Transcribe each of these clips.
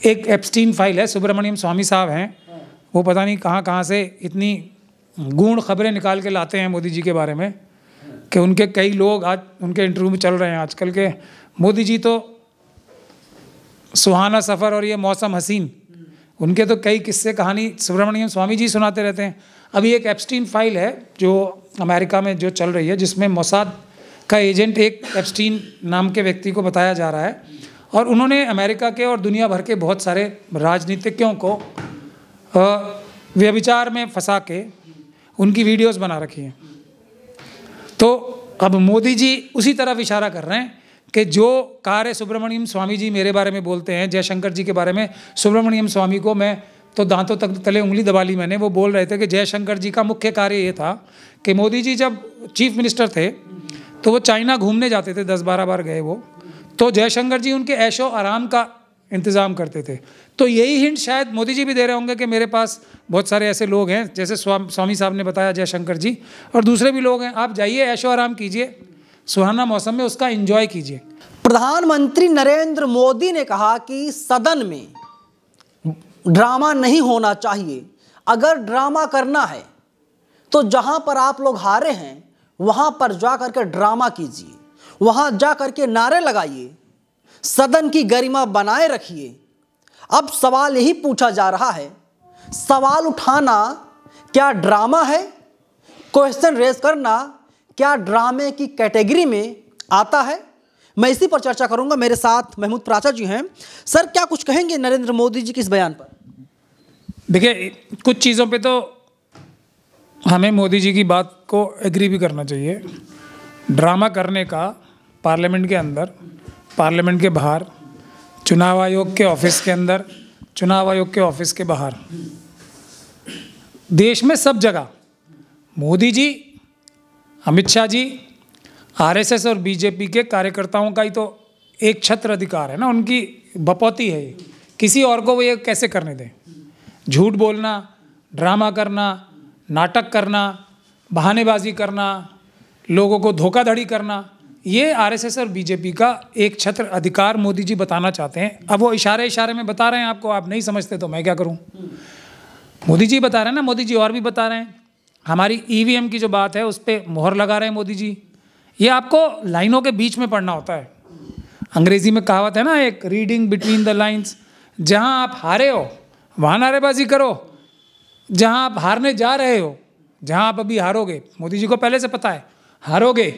एक Epstein file है, सुब्रमण्यम स्वामी साहब हैं, वो पता नहीं कहाँ कहाँ से इतनी गूढ़ खबरें निकाल के लाते हैं मोदी जी के बारे में कि उनके कई लोग आज उनके इंटरव्यू में चल रहे हैं आजकल के। मोदी जी तो सुहाना सफ़र और ये मौसम हसीन, उनके तो कई किस्से कहानी सुब्रमण्यम स्वामी जी सुनाते रहते हैं। अभी एक एप्स्टीन फाइल है जो अमेरिका में जो चल रही है, जिसमें मोसाद का एजेंट एक एप्स्टीन नाम के व्यक्ति को बताया जा रहा है, और उन्होंने अमेरिका के और दुनिया भर के बहुत सारे राजनीतिज्ञों को व्यभिचार में फंसा के उनकी वीडियोस बना रखी हैं। तो अब मोदी जी उसी तरफ इशारा कर रहे हैं कि जो कार्य सुब्रमण्यम स्वामी जी मेरे बारे में बोलते हैं, जयशंकर जी के बारे में, सुब्रमण्यम स्वामी को मैं तो दांतों तक तले उंगली दबा ली मैंने। वो बोल रहे थे कि जयशंकर जी का मुख्य कार्य ये था कि मोदी जी जब चीफ मिनिस्टर थे तो वो चाइना घूमने जाते थे, 10-12 बार गए वो, तो जयशंकर जी उनके ऐशो आराम का इंतज़ाम करते थे। तो यही हिंट शायद मोदी जी भी दे रहे होंगे कि मेरे पास बहुत सारे ऐसे लोग हैं, जैसे स्वामी साहब ने बताया, जयशंकर जी और दूसरे भी लोग हैं, आप जाइए ऐशो आराम कीजिए, सुहाना मौसम में उसका एंजॉय कीजिए। प्रधानमंत्री नरेंद्र मोदी ने कहा कि सदन में ड्रामा नहीं होना चाहिए, अगर ड्रामा करना है तो जहां पर आप लोग हारे हैं वहां पर जा करके ड्रामा कीजिए, वहां जा करके नारे लगाइए, सदन की गरिमा बनाए रखिए। अब सवाल यही पूछा जा रहा है, सवाल उठाना क्या ड्रामा है? क्वेश्चन रेज करना क्या ड्रामे की कैटेगरी में आता है? मैं इसी पर चर्चा करूंगा। मेरे साथ महमूद प्राचा जी हैं। सर, क्या कुछ कहेंगे नरेंद्र मोदी जी के इस बयान पर? देखिए, कुछ चीज़ों पे तो हमें मोदी जी की बात को एग्री भी करना चाहिए। ड्रामा करने का पार्लियामेंट के अंदर, पार्लियामेंट के बाहर, चुनाव आयोग के ऑफिस के अंदर, चुनाव आयोग के ऑफिस के बाहर, देश में सब जगह मोदी जी, अमित शाह जी, आरएसएस और बीजेपी के कार्यकर्ताओं का ही तो एक छत्र अधिकार है ना, उनकी बपौती है ये। किसी और को वो ये कैसे करने दें? झूठ बोलना, ड्रामा करना, नाटक करना, बहानेबाजी करना, लोगों को धोखाधड़ी करना, ये आरएसएस और बीजेपी का एक छत्र अधिकार मोदी जी बताना चाहते हैं। अब वो इशारे इशारे में बता रहे हैं आपको, आप नहीं समझते तो मैं क्या करूं? मोदी जी बता रहे हैं ना, मोदी जी और भी बता रहे हैं। हमारी ईवीएम की जो बात है उस पर मोहर लगा रहे हैं मोदी जी। ये आपको लाइनों के बीच में पढ़ना होता है। अंग्रेजी में कहावत है ना, एक रीडिंग बिटवीन द लाइन्स। जहाँ आप हारे हो वहाँ नारेबाजी करो, जहाँ आप हारने जा रहे हो, जहाँ आप अभी हारोगे, मोदी जी को पहले से पता है हारोगे,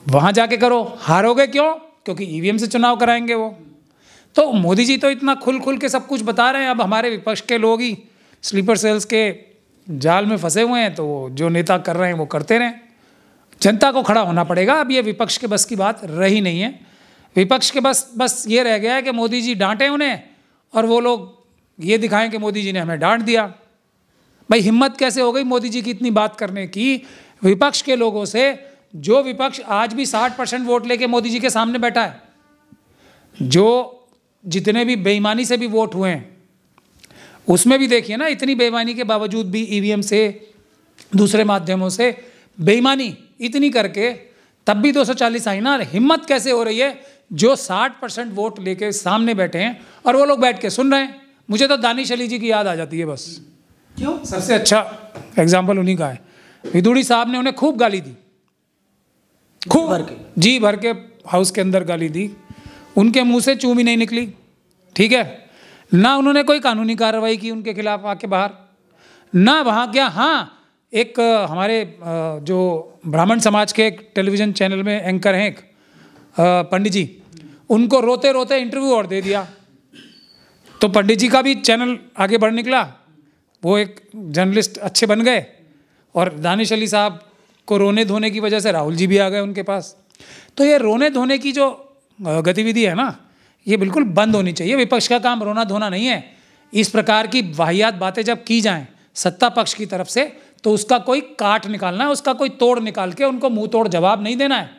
वहाँ जाके करो। हारोगे क्यों? क्योंकि ईवीएम से चुनाव कराएंगे वो। तो मोदी जी तो इतना खुल खुल के सब कुछ बता रहे हैं। अब हमारे विपक्ष के लोग ही स्लीपर सेल्स के जाल में फंसे हुए हैं, तो वो जो नेता कर रहे हैं वो करते रहें। जनता को खड़ा होना पड़ेगा। अब ये विपक्ष के बस की बात रही नहीं है। विपक्ष के बस ये रह गया है कि मोदी जी डांटें उन्हें और वो लोग ये दिखाएं कि मोदी जी ने हमें डांट दिया। भाई, हिम्मत कैसे हो गई मोदी जी की इतनी बात करने की विपक्ष के लोगों से? जो विपक्ष आज भी 60% वोट लेके मोदी जी के सामने बैठा है, जो जितने भी बेईमानी से भी वोट हुए हैं उसमें भी देखिए ना, इतनी बेईमानी के बावजूद भी ईवीएम से, दूसरे माध्यमों से बेईमानी इतनी करके तब भी 240 आई ना। हिम्मत कैसे हो रही है? जो 60% वोट लेके सामने बैठे हैं और वो लोग बैठ के सुन रहे हैं। मुझे तो दानिश अली जी की याद आ जाती है बस। क्यों? सबसे अच्छा एग्जाम्पल उन्हीं का है। विदुड़ी साहब ने उन्हें खूब गाली दी, खूब जी भर के हाउस के अंदर गाली दी। उनके मुंह से चूं भी नहीं निकली, ठीक है ना। उन्होंने कोई कानूनी कार्रवाई की उनके खिलाफ आके बाहर ना, वहाँ क्या। हाँ, एक हमारे जो ब्राह्मण समाज के एक टेलीविज़न चैनल में एंकर हैं एक पंडित जी, उनको रोते रोते इंटरव्यू और दे दिया। तो पंडित जी का भी चैनल आगे बढ़ निकला, वो एक जर्नलिस्ट अच्छे बन गए, और दानिश अली साहब को रोने धोने की वजह से राहुल जी भी आ गए उनके पास। तो ये रोने धोने की जो गतिविधि है ना, ये बिल्कुल बंद होनी चाहिए। विपक्ष का काम रोना धोना नहीं है। इस प्रकार की वाहियात बातें जब की जाएं सत्ता पक्ष की तरफ से, तो उसका कोई काट निकालना है, उसका कोई तोड़ निकाल के उनको मुंह तोड़ जवाब नहीं देना है।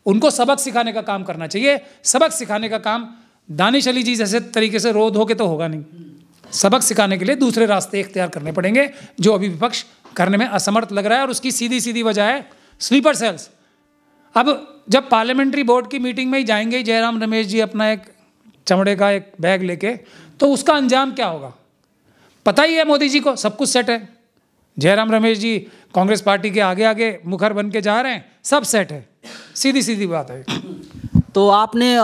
उनको सबक सिखाने का काम करना चाहिए। सबक सिखाने का काम दानिश अली जी जैसे तरीके से रो धो के तो होगा नहीं। सबक सिखाने के लिए दूसरे रास्ते इख्तियार करने पड़ेंगे, जो अभी विपक्ष करने में असमर्थ लग रहा है। और उसकी सीधी सीधी वजह है स्लीपर सेल्स। अब जब पार्लियामेंट्री बोर्ड की मीटिंग में ही जाएंगे, जयराम रमेश जी अपना एक चमड़े का एक बैग लेके, तो उसका अंजाम क्या होगा पता ही है मोदी जी को, सब कुछ सेट है। जयराम रमेश जी कांग्रेस पार्टी के आगे आगे मुखर बन के जा रहे हैं, सब सेट है, सीधी सीधी बात है। तो आपने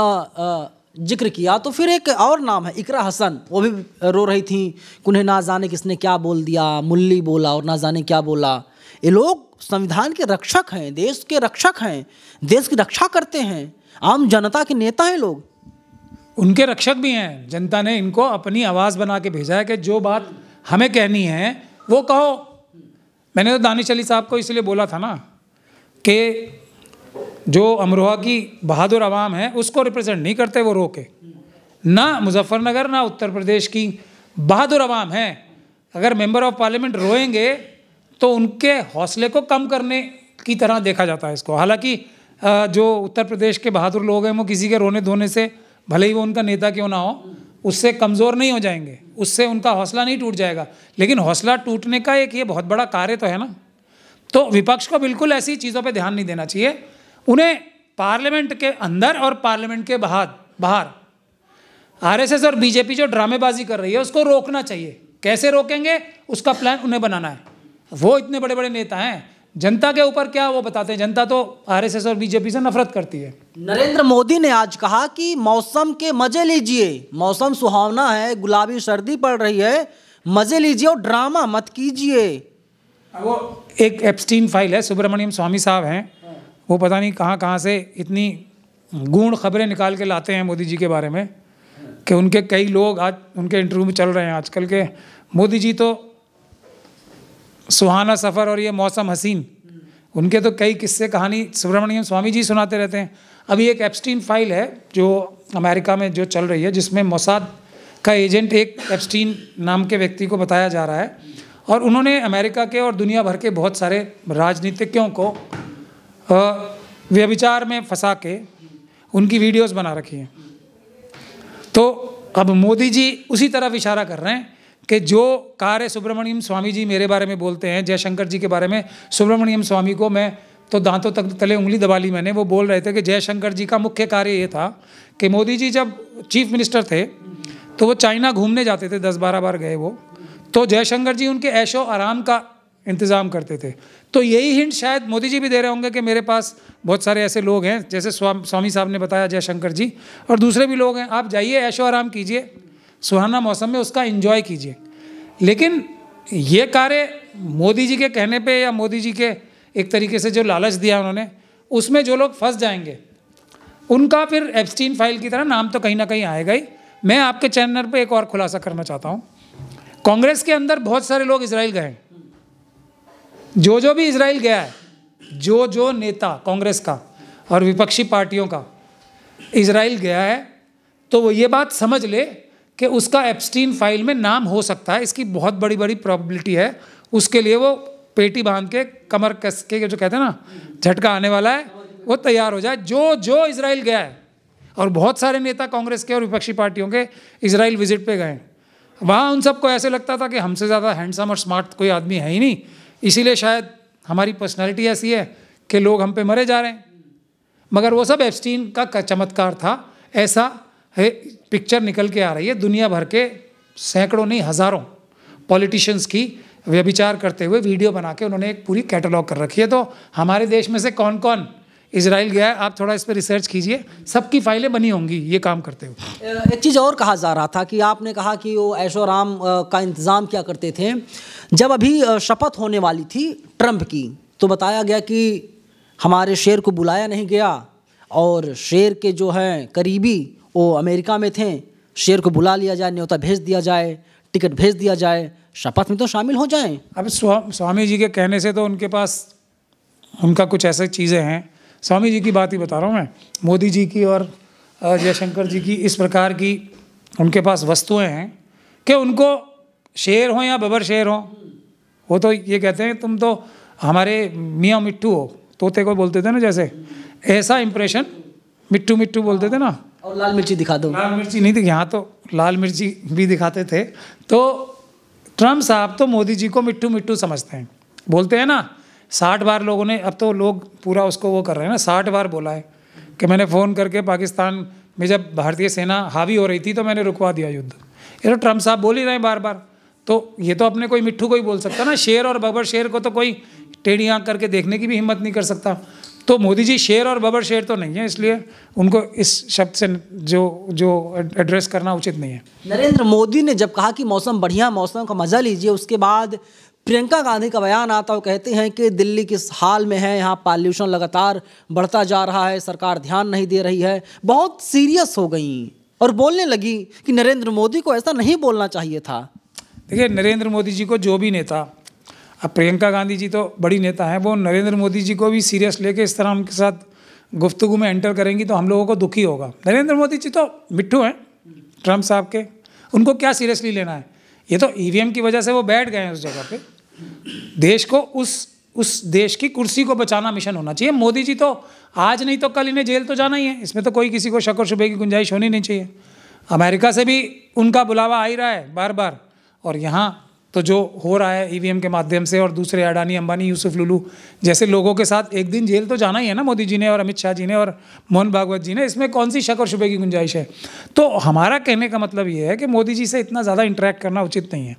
जिक्र किया, तो फिर एक और नाम है इकरा हसन, वो भी रो रही थी, उन्हें ना जाने किसने क्या बोल दिया, मुल्ली बोला और ना जाने क्या बोला। ये लोग संविधान के रक्षक हैं, देश के रक्षक हैं, देश की रक्षा करते हैं, आम जनता के नेता हैं लोग। उनके रक्षक भी हैं, जनता ने इनको अपनी आवाज़ बना के भेजा है कि जो बात हमें कहनी है वो कहो। मैंने तो दानिश अली साहब को इसलिए बोला था ना कि जो अमरोहा की बहादुर आवाम है उसको रिप्रेजेंट नहीं करते वो रो के, ना मुजफ्फरनगर ना उत्तर प्रदेश की बहादुर आवाम है। अगर मेंबर ऑफ पार्लियामेंट रोएंगे तो उनके हौसले को कम करने की तरह देखा जाता है इसको। हालांकि जो उत्तर प्रदेश के बहादुर लोग हैं वो किसी के रोने धोने से, भले ही वो उनका नेता क्यों ना हो, उससे कमज़ोर नहीं हो जाएंगे, उससे उनका हौसला नहीं टूट जाएगा। लेकिन हौसला टूटने का एक ये बहुत बड़ा कार्य तो है ना। तो विपक्ष को बिल्कुल ऐसी चीज़ों पे ध्यान नहीं देना चाहिए। उन्हें पार्लियामेंट के अंदर और पार्लियामेंट के बाहर आरएसएस और बीजेपी जो ड्रामेबाजी कर रही है उसको रोकना चाहिए। कैसे रोकेंगे उसका प्लान उन्हें बनाना है। वो इतने बड़े बड़े नेता हैं, जनता के ऊपर क्या वो बताते हैं। जनता तो आरएसएस और बीजेपी से नफरत करती है। नरेंद्र मोदी ने आज कहा कि मौसम के मजे लीजिए, मौसम सुहावना है, गुलाबी सर्दी पड़ रही है, मजे लीजिए और ड्रामा मत कीजिए। वो एक एप्स्टीन फाइल है, सुब्रमण्यम स्वामी साहब हैं, वो पता नहीं कहाँ कहाँ से इतनी गूढ़ खबरें निकाल के लाते हैं मोदी जी के बारे में कि उनके कई लोग आज उनके इंटरव्यू में चल रहे हैं आजकल के। मोदी जी तो सुहाना सफ़र और ये मौसम हसीन, उनके तो कई किस्से कहानी सुब्रमण्यम स्वामी जी सुनाते रहते हैं। अभी एक एप्स्टीन फाइल है जो अमेरिका में जो चल रही है, जिसमें मोसाद का एजेंट एक एप्स्टीन नाम के व्यक्ति को बताया जा रहा है, और उन्होंने अमेरिका के और दुनिया भर के बहुत सारे राजनीतिज्ञों को व्यभिचार में फंसा के उनकी वीडियोस बना रखी हैं। तो अब मोदी जी उसी तरफ इशारा कर रहे हैं कि जो कार्य सुब्रमण्यम स्वामी जी मेरे बारे में बोलते हैं, जयशंकर जी के बारे में, सुब्रमण्यम स्वामी को मैं तो दांतों तक तले उंगली दबा ली मैंने। वो बोल रहे थे कि जयशंकर जी का मुख्य कार्य ये था कि मोदी जी जब चीफ मिनिस्टर थे तो वो चाइना घूमने जाते थे, 10-12 बार गए वो, तो जयशंकर जी उनके ऐशो आराम का इंतज़ाम करते थे। तो यही हिंट शायद मोदी जी भी दे रहे होंगे कि मेरे पास बहुत सारे ऐसे लोग हैं, जैसे स्वामी साहब ने बताया, जयशंकर जी और दूसरे भी लोग हैं, आप जाइए ऐशो आराम कीजिए, सुहाना मौसम में उसका एंजॉय कीजिए। लेकिन ये कार्य मोदी जी के कहने पे या मोदी जी के एक तरीके से जो लालच दिया उन्होंने, उसमें जो लोग फंस जाएंगे उनका फिर एप्स्टीन फाइल की तरह नाम तो कहीं ना कहीं आएगा ही। मैं आपके चैनल पे एक और खुलासा करना चाहता हूँ। कांग्रेस के अंदर बहुत सारे लोग इजराइल गए हैं। जो भी इजराइल गया है, जो नेता कांग्रेस का और विपक्षी पार्टियों का इजराइल गया है, तो वो ये बात समझ ले कि उसका एप्स्टीन फाइल में नाम हो सकता है। इसकी बहुत बड़ी बड़ी प्रोबेबिलिटी है। उसके लिए वो पेटी बांध के, कमर कस के, जो कहते हैं ना झटका आने वाला है, वो तैयार हो जाए। जो इजराइल गया है, और बहुत सारे नेता कांग्रेस के और विपक्षी पार्टियों के इजराइल विजिट पे गए, वहाँ उन सबको ऐसे लगता था कि हमसे ज़्यादा हैंडसम और स्मार्ट कोई आदमी है ही नहीं, इसीलिए शायद हमारी पर्सनैलिटी ऐसी है कि लोग हम पे मरे जा रहे हैं। मगर वो सब एप्स्टीन का चमत्कार था। ऐसा है, पिक्चर निकल के आ रही है। दुनिया भर के सैकड़ों नहीं हज़ारों पॉलिटिशियंस की व्यभिचार करते हुए वीडियो बना के उन्होंने एक पूरी कैटलॉग कर रखी है। तो हमारे देश में से कौन कौन इजराइल गया है, आप थोड़ा इस पर रिसर्च कीजिए, सबकी फाइलें बनी होंगी ये काम करते हुए। एक चीज़ और कहा जा रहा था कि आपने कहा कि वो ऐशो आराम का इंतज़ाम क्या करते थे। जब अभी शपथ होने वाली थी ट्रंप की, तो बताया गया कि हमारे शेर को बुलाया नहीं गया, और शेर के जो हैं करीबी वो अमेरिका में थे, शेर को बुला लिया जाए, न्योता भेज दिया जाए, टिकट भेज दिया जाए, शपथ में तो शामिल हो जाएं। अब स्वामी जी के कहने से तो उनके पास उनका कुछ ऐसी चीज़ें हैं। स्वामी जी की बात ही बता रहा हूँ मैं, मोदी जी की और जयशंकर जी की इस प्रकार की उनके पास वस्तुएं हैं कि उनको शेर हो या बबर शेर हो, वो तो ये कहते हैं तुम तो हमारे मियाँ मिट्टू हो, तोते को बोलते थे ना, जैसे ऐसा इंप्रेशन, मिट्टू मिट्टू बोलते थे ना। और लाल मिर्ची दिखा दो। लाल मिर्ची नहीं थी, यहाँ तो लाल मिर्ची भी दिखाते थे। तो ट्रम्प साहब तो मोदी जी को मिट्टू मिट्टू समझते हैं। बोलते हैं ना 60 बार लोगों ने, अब तो लोग पूरा उसको वो कर रहे हैं ना, 60 बार बोला है कि मैंने फ़ोन करके पाकिस्तान में जब भारतीय सेना हावी हो रही थी तो मैंने रुकवा दिया युद्ध। ये तो ट्रम्प साहब बोल ही रहे हैं बार बार, तो ये तो अपने कोई मिट्ठू को ही बोल सकता ना। शेर और बबर शेर को तो कोई टेढ़ी आंख करके देखने की भी हिम्मत नहीं कर सकता। तो मोदी जी शेर और बबर शेर तो नहीं है, इसलिए उनको इस शब्द से जो एड्रेस करना उचित नहीं है। नरेंद्र मोदी ने जब कहा कि मौसम बढ़िया, मौसम का मजा लीजिए, उसके बाद प्रियंका गांधी का बयान आता है, कहते हैं कि दिल्ली किस हाल में है, यहाँ पॉल्यूशन लगातार बढ़ता जा रहा है, सरकार ध्यान नहीं दे रही है, बहुत सीरियस हो गई और बोलने लगी कि नरेंद्र मोदी को ऐसा नहीं बोलना चाहिए था। देखिए, नरेंद्र मोदी जी को जो भी नेता, अब प्रियंका गांधी जी तो बड़ी नेता हैं, वो नरेंद्र मोदी जी को भी सीरियस लेके इस तरह उनके साथ गुफ्तगू में एंटर करेंगी तो हम लोगों को दुखी होगा। नरेंद्र मोदी जी तो मिट्ठू हैं ट्रम्प साहब के, उनको क्या सीरियसली लेना है। ये तो ईवीएम की वजह से वो बैठ गए हैं उस जगह पे। देश को उस देश की कुर्सी को बचाना मिशन होना चाहिए। मोदी जी तो आज नहीं तो कल इन्हें जेल तो जाना ही है, इसमें तो कोई किसी को शक और शुबे की गुंजाइश होनी नहीं चाहिए। अमेरिका से भी उनका बुलावा आ ही रहा है बार बार, और यहाँ तो जो हो रहा है ईवीएम के माध्यम से और दूसरे अडानी अंबानी यूसुफ लुलू जैसे लोगों के साथ एक दिन जेल तो जाना ही है ना मोदी जी ने और अमित शाह जी ने और मोहन भागवत जी ने, इसमें कौन सी शक और शुबे की गुंजाइश है। तो हमारा कहने का मतलब ये है कि मोदी जी से इतना ज़्यादा इंटरेक्ट करना उचित नहीं है।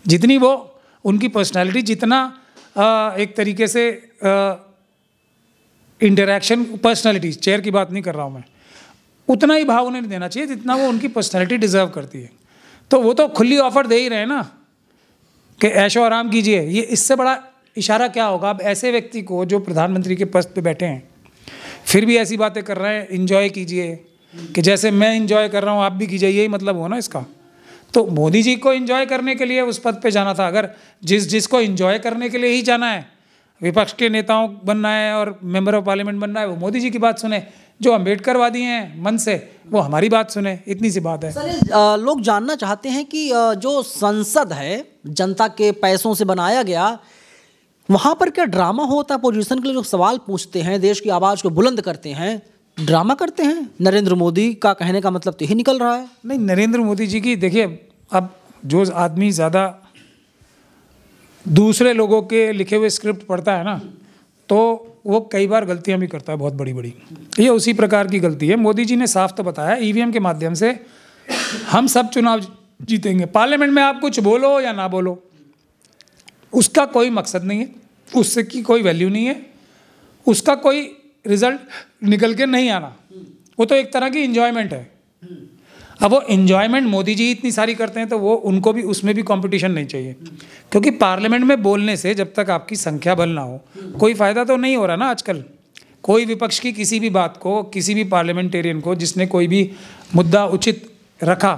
जितनी वो उनकी पर्सनैलिटी, जितना एक तरीके से इंटरेक्शन, पर्सनैलिटी, चेयर की बात नहीं कर रहा हूँ मैं, उतना ही भाव उन्हें देना चाहिए जितना वो उनकी पर्सनैलिटी डिजर्व करती है। तो वो तो खुली ऑफर दे ही रहे हैं ना कि ऐशो आराम कीजिए। ये इससे बड़ा इशारा क्या होगा। अब ऐसे व्यक्ति को जो प्रधानमंत्री के पद पे बैठे हैं फिर भी ऐसी बातें कर रहे हैं, इंजॉय कीजिए, कि जैसे मैं इंजॉय कर रहा हूँ आप भी कीजिए, यही मतलब हो ना इसका। तो मोदी जी को इंजॉय करने के लिए उस पद पे जाना था। अगर जिसको इंजॉय करने के लिए ही जाना है, विपक्ष के नेताओं बनना है और मेंबर ऑफ पार्लियामेंट बनना है, वो मोदी जी की बात सुने। जो अम्बेडकरवादी हैं मन से, वो हमारी बात सुने, इतनी सी बात है। सर, लोग जानना चाहते हैं कि जो संसद है जनता के पैसों से बनाया गया, वहाँ पर क्या ड्रामा होता है? अपोजिशन के लिए जो सवाल पूछते हैं, देश की आवाज़ को बुलंद करते हैं, ड्रामा करते हैं? नरेंद्र मोदी का कहने का मतलब तो यही निकल रहा है। नहीं, नरेंद्र मोदी जी की देखिए, अब जो आदमी ज़्यादा दूसरे लोगों के लिखे हुए स्क्रिप्ट पढ़ता है ना, तो वो कई बार गलतियां भी करता है बहुत बड़ी बड़ी। ये उसी प्रकार की गलती है। मोदी जी ने साफ तो बताया, ईवीएम के माध्यम से हम सब चुनाव जीतेंगे। पार्लियामेंट में आप कुछ बोलो या ना बोलो, उसका कोई मकसद नहीं है, उससे की कोई वैल्यू नहीं है, उसका कोई रिजल्ट निकल के नहीं आना। वो तो एक तरह की इंजॉयमेंट है। अब वो इंजॉयमेंट मोदी जी इतनी सारी करते हैं तो वो उनको भी उसमें भी कंपटीशन नहीं चाहिए, क्योंकि पार्लियामेंट में बोलने से जब तक आपकी संख्या बल ना हो कोई फ़ायदा तो नहीं हो रहा ना। आजकल कोई विपक्ष की किसी भी बात को, किसी भी पार्लियामेंटेरियन को जिसने कोई भी मुद्दा उचित रखा,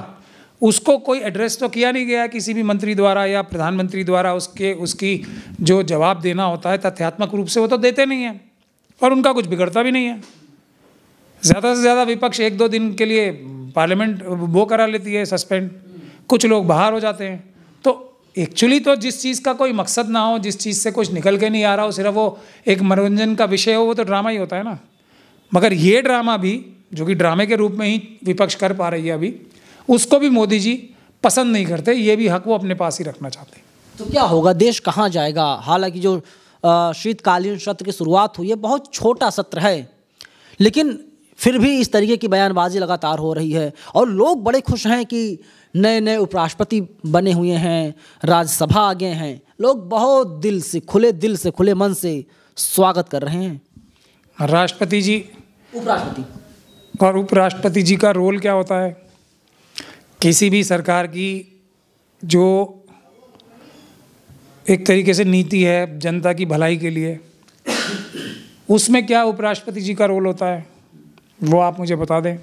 उसको कोई एड्रेस तो किया नहीं गया किसी भी मंत्री द्वारा या प्रधानमंत्री द्वारा। उसकी जो जवाब देना होता है तथ्यात्मक रूप से, वो तो देते नहीं हैं और उनका कुछ बिगड़ता भी नहीं है। ज़्यादा से ज़्यादा विपक्ष 1-2 दिन के लिए पार्लियामेंट वो करा लेती है सस्पेंड, कुछ लोग बाहर हो जाते हैं। तो एक्चुअली तो जिस चीज़ का कोई मकसद ना हो, जिस चीज़ से कुछ निकल के नहीं आ रहा हो, सिर्फ वो एक मनोरंजन का विषय हो, वो तो ड्रामा ही होता है ना। मगर ये ड्रामा भी, जो कि ड्रामे के रूप में ही विपक्ष कर पा रही है अभी, उसको भी मोदी जी पसंद नहीं करते। ये भी हक वो अपने पास ही रखना चाहते हैं। तो क्या होगा, देश कहाँ जाएगा? हालांकि जो शीतकालीन सत्र की शुरुआत हुई है, बहुत छोटा सत्र है, लेकिन फिर भी इस तरीके की बयानबाजी लगातार हो रही है और लोग बड़े खुश हैं कि नए नए उपराष्ट्रपति बने हुए हैं, राज्यसभा आ गए हैं। लोग बहुत दिल से, खुले मन से स्वागत कर रहे हैं। राष्ट्रपति जी, उपराष्ट्रपति और उपराष्ट्रपति जी का रोल क्या होता है? किसी भी सरकार की जो एक तरीके से नीति है जनता की भलाई के लिए, उसमें क्या उपराष्ट्रपति जी का रोल होता है, वो आप मुझे बता दें।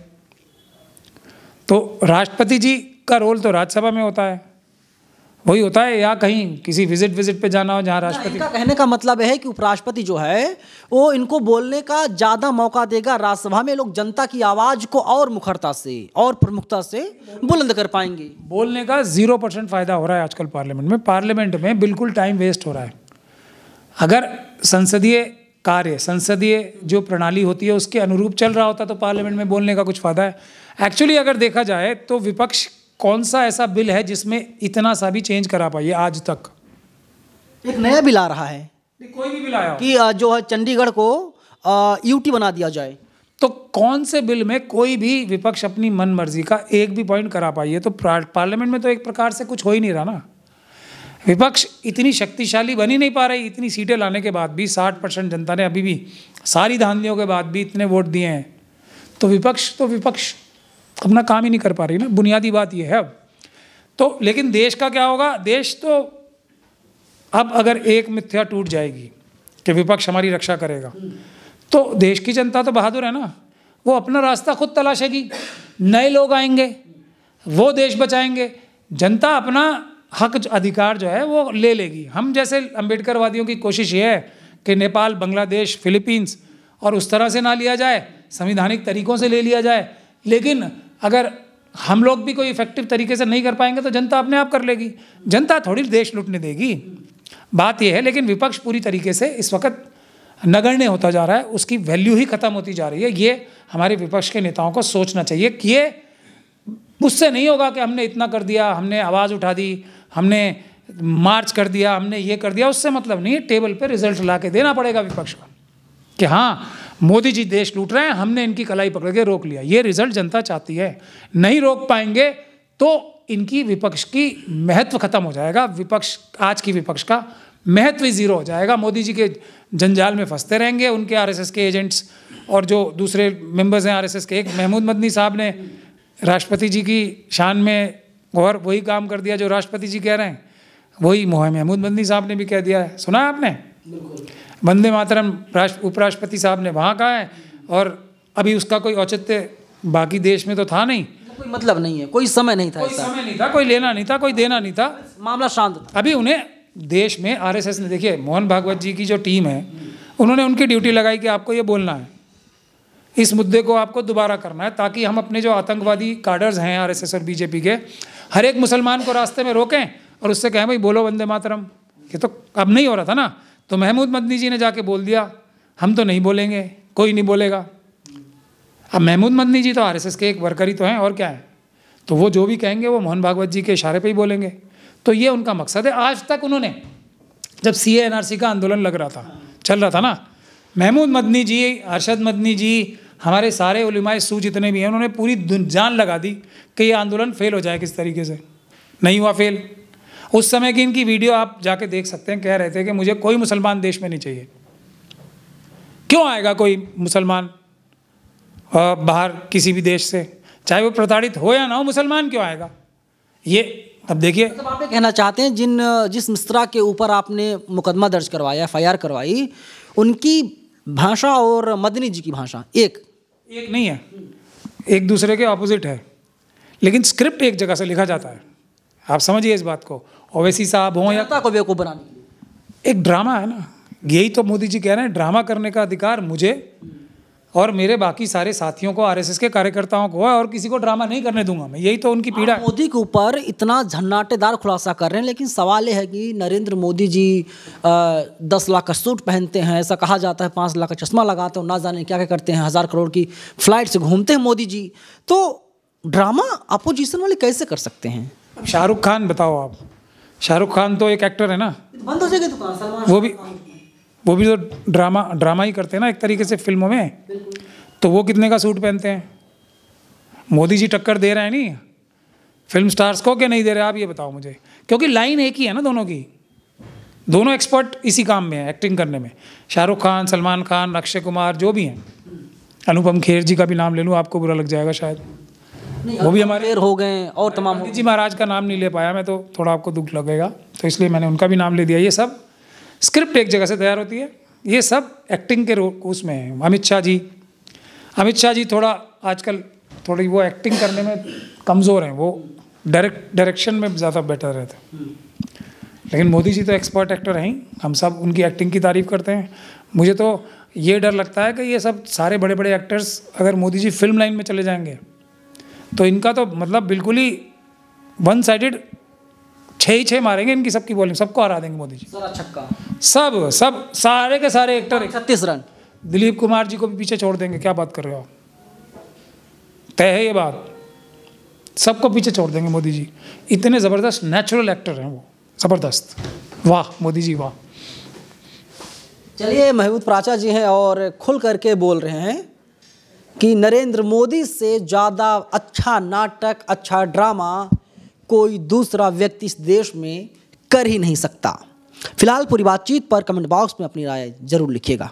तो राष्ट्रपति जी का रोल तो राज्यसभा में होता है, वही होता है, या कहीं किसी विजिट पे जाना हो जहाँ राष्ट्रपति का कहने का मतलब है कि उपराष्ट्रपति जो है वो इनको बोलने का ज़्यादा मौका देगा। राज्यसभा में लोग जनता की आवाज़ को और मुखरता से और प्रमुखता से बुलंद कर पाएंगे। बोलने का 0% फ़ायदा हो रहा है आजकल पार्लियामेंट में बिल्कुल टाइम वेस्ट हो रहा है। अगर संसदीय कार्य, संसदीय जो प्रणाली होती है उसके अनुरूप चल रहा होता तो पार्लियामेंट में बोलने का कुछ फ़ायदा है। एक्चुअली अगर देखा जाए तो विपक्ष कौन सा ऐसा बिल है जिसमें इतना सा भी चेंज करा पाइए आज तक? एक नया बिल आ रहा है, कोई भी बिल आया कि जो है चंडीगढ़ को यूटी बना दिया जाए। तो कौन से बिल में कोई भी विपक्ष अपनी मन मर्जी का एक भी पॉइंट करा पाई है? तो पार्लियामेंट में तो एक प्रकार से कुछ हो ही नहीं रहा ना। विपक्ष इतनी शक्तिशाली बन ही नहीं पा रही, इतनी सीटें लाने के बाद भी 60% जनता ने अभी भी सारी धांधलियों के बाद भी इतने वोट दिए हैं, तो विपक्ष अपना काम ही नहीं कर पा रही ना। बुनियादी बात ये है अब तो। लेकिन देश का क्या होगा? देश तो अब अगर एक मिथ्या टूट जाएगी कि विपक्ष हमारी रक्षा करेगा, तो देश की जनता तो बहादुर है ना, वो अपना रास्ता खुद तलाशेगी, नए लोग आएंगे, वो देश बचाएंगे, जनता अपना हक अधिकार जो है वो ले लेगी। हम जैसे अम्बेडकरवादियों की कोशिश ये है कि नेपाल, बांग्लादेश, फिलीपींस और उस तरह से ना लिया जाए, संवैधानिक तरीक़ों से ले लिया जाए। लेकिन अगर हम लोग भी कोई इफेक्टिव तरीके से नहीं कर पाएंगे तो जनता अपने आप कर लेगी। जनता थोड़ी देश लूटने देगी, बात यह है। लेकिन विपक्ष पूरी तरीके से इस वक्त नगण्य होता जा रहा है, उसकी वैल्यू ही खत्म होती जा रही है। ये हमारे विपक्ष के नेताओं को सोचना चाहिए कि ये उससे नहीं होगा कि हमने इतना कर दिया, हमने आवाज़ उठा दी, हमने मार्च कर दिया, हमने ये कर दिया, उससे मतलब नहीं है। टेबल पे रिजल्ट ला के देना पड़ेगा विपक्ष को कि हाँ मोदी जी देश लूट रहे हैं, हमने इनकी कलाई पकड़ के रोक लिया। ये रिजल्ट जनता चाहती है। नहीं रोक पाएंगे तो इनकी विपक्ष की महत्व खत्म हो जाएगा। विपक्ष, आज की विपक्ष का महत्व ही जीरो हो जाएगा। मोदी जी के जंजाल में फंसते रहेंगे उनके आरएसएस के एजेंट्स और जो दूसरे मेंबर्स हैं आरएसएस के। एक महमूद मदनी साहब ने राष्ट्रपति जी की शान में और वही काम कर दिया जो राष्ट्रपति जी कह रहे हैं, वही महमूद मदनी साहब ने भी कह दिया है। सुना है आपने? वंदे मातरम उपराष्ट्रपति साहब ने वहाँ कहा है, और अभी उसका कोई औचित्य बाकी देश में तो था नहीं, कोई मतलब नहीं है, कोई समय नहीं था, कोई समय नहीं था, कोई लेना नहीं था, कोई देना नहीं था, मामला शांत था। अभी उन्हें देश में आरएसएस ने, देखिए मोहन भागवत जी की जो टीम है, उन्होंने उनकी ड्यूटी लगाई कि आपको ये बोलना है, इस मुद्दे को आपको दोबारा करना है, ताकि हम अपने जो आतंकवादी कार्डर्स हैं आरएसएस और बीजेपी के, हर एक मुसलमान को रास्ते में रोकें और उससे कहें भाई बोलो वंदे मातरम। ये तो अब नहीं हो रहा था ना। तो महमूद मदनी जी ने जाके बोल दिया हम तो नहीं बोलेंगे, कोई नहीं बोलेगा। अब महमूद मदनी जी तो आरएसएस के एक वर्कर ही तो हैं, और क्या है। तो वो जो भी कहेंगे वो मोहन भागवत जी के इशारे पे ही बोलेंगे। तो ये उनका मकसद है। आज तक उन्होंने, जब सीए एनआरसी का आंदोलन लग रहा था, चल रहा था ना, महमूद मदनी जी, अरशद मदनी जी, हमारे सारे उलमाए सू जितने भी हैं, उन्होंने पूरी जान लगा दी कि ये आंदोलन फेल हो जाए किस तरीके से। नहीं हुआ फेल। उस समय की इनकी वीडियो आप जाके देख सकते हैं। कह रहे थे कि मुझे कोई मुसलमान देश में नहीं चाहिए। क्यों आएगा कोई मुसलमान बाहर किसी भी देश से, चाहे वो प्रताड़ित हो या ना हो, मुसलमान क्यों आएगा? ये अब देखिए, मतलब आप ये कहना चाहते हैं जिस मिस्रा के ऊपर आपने मुकदमा दर्ज करवाया, FIR करवाई, उनकी भाषा और मदनी जी की भाषा एक नहीं है, एक दूसरे के ऑपोजिट है, लेकिन स्क्रिप्ट एक जगह से लिखा जाता है। आप समझिए इस बात को। ओवैसी साहब हों या को बेवकूफ़ बनाने के लिए एक ड्रामा है ना। यही तो मोदी जी कह रहे हैं, ड्रामा करने का अधिकार मुझे और मेरे बाकी सारे साथियों को, आरएसएस के कार्यकर्ताओं को है, और किसी को ड्रामा नहीं करने दूंगा मैं। यही तो उनकी पीड़ा है। मोदी के ऊपर इतना झन्नाटेदार खुलासा कर रहे हैं, लेकिन सवाल यह है कि नरेंद्र मोदी जी 10 लाख का सूट पहनते हैं, ऐसा कहा जाता है, 5 लाख का चश्मा लगाते हैं, ना जाने क्या क्या करते हैं, 1000 करोड़ की फ्लाइट से घूमते हैं मोदी जी। तो ड्रामा अपोजिशन वाले कैसे कर सकते हैं? शाहरुख खान बताओ आप, शाहरुख खान तो एक एक्टर है ना, बंद हो जाएगी दुकान, सलमान वो भी तो ड्रामा ही करते हैं ना एक तरीके से फिल्मों में। तो वो कितने का सूट पहनते हैं? मोदी जी टक्कर दे रहे हैं नहीं फिल्म स्टार्स को, कि नहीं दे रहे? आप ये बताओ मुझे, क्योंकि लाइन एक ही है ना दोनों की। दोनों एक्सपर्ट इसी काम में है, एक्टिंग करने में। शाहरुख खान, सलमान खान, अक्षय कुमार, जो भी हैं, अनुपम खेर जी का भी नाम ले लूँ, आपको बुरा लग जाएगा शायद, वो भी हमारे हो गए, और तमाम जी महाराज का नाम नहीं ले पाया मैं, तो थोड़ा आपको दुख लगेगा, तो इसलिए मैंने उनका भी नाम ले दिया। ये सब स्क्रिप्ट एक जगह से तैयार होती है, ये सब एक्टिंग के उसमें है। अमित शाह जी थोड़ा आजकल थोड़ी वो एक्टिंग करने में कमज़ोर हैं, वो डायरेक्शन में ज़्यादा बेटर रहते हैं। लेकिन मोदी जी तो एक्सपर्ट एक्टर हैं ही, हम सब उनकी एक्टिंग की तारीफ़ करते हैं। मुझे तो ये डर लगता है कि ये सब सारे बड़े बड़े एक्टर्स अगर मोदी जी फिल्म लाइन में चले जाएंगे तो इनका तो मतलब बिल्कुल ही 1 साइडेड 6 मारेंगे इनकी सबकी बॉलिंग, सबको हरा देंगे मोदी जी। छक्का सब सारे के सारे एक्टर 36 रन। दिलीप कुमार जी को भी पीछे छोड़ देंगे। क्या बात कर रहे हो आप? तय है ये बात, सबको पीछे छोड़ देंगे मोदी जी। इतने ज़बरदस्त नेचुरल एक्टर हैं वो, ज़बरदस्त। वाह मोदी जी वाह। चलिए, महमूद प्राचा जी हैं और खुल करके बोल रहे हैं कि नरेंद्र मोदी से ज़्यादा अच्छा नाटक, अच्छा ड्रामा कोई दूसरा व्यक्ति इस देश में कर ही नहीं सकता। फिलहाल पूरी बातचीत पर कमेंट बॉक्स में अपनी राय जरूर लिखिएगा।